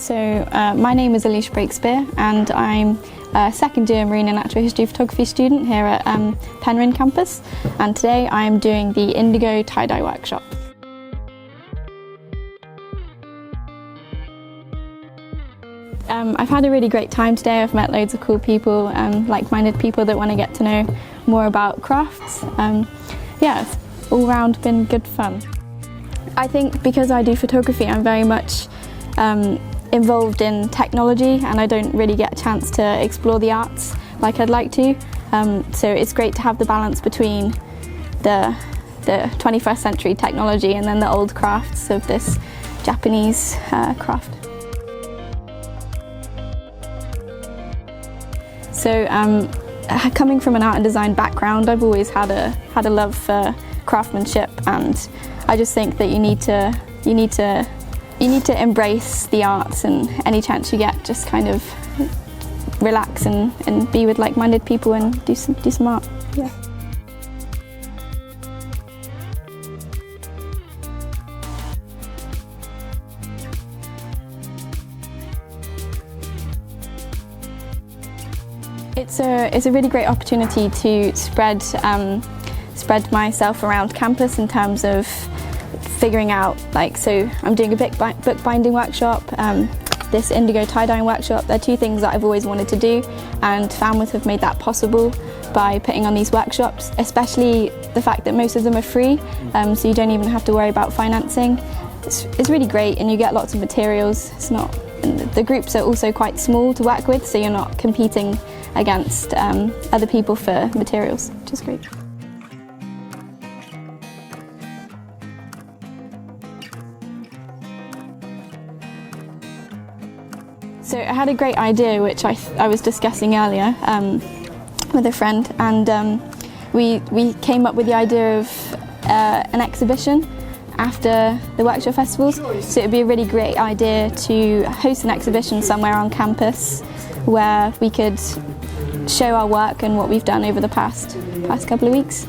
So my name is Alicia Breakspear and I'm a second year marine and natural history photography student here at Penryn campus, and today I'm doing the Indigo tie-dye workshop. I've had a really great time today. I've met loads of cool people, like-minded people that want to get to know more about crafts. Yeah, it's all round been good fun. I think because I do photography, I'm very much involved in technology, and I don't really get a chance to explore the arts like I'd like to. So it's great to have the balance between the 21st century technology and then the old crafts of this Japanese craft. So coming from an art and design background, I've always had a love for craftsmanship, and I just think that you need to embrace the arts, and any chance you get, just kind of relax and be with like-minded people and do some art. Yeah. It's a really great opportunity to spread myself around campus in terms of figuring out, so I'm doing a book binding workshop, this indigo tie-dyeing workshop. They're two things that I've always wanted to do, and Falmouth have made that possible by putting on these workshops, especially the fact that most of them are free, so you don't even have to worry about financing. It's really great, and you get lots of materials. The groups are also quite small to work with, so you're not competing against other people for materials, which is great. So I had a great idea which I was discussing earlier with a friend, and we came up with the idea of an exhibition after the workshop festivals. So it would be a really great idea to host an exhibition somewhere on campus where we could show our work and what we've done over the past couple of weeks.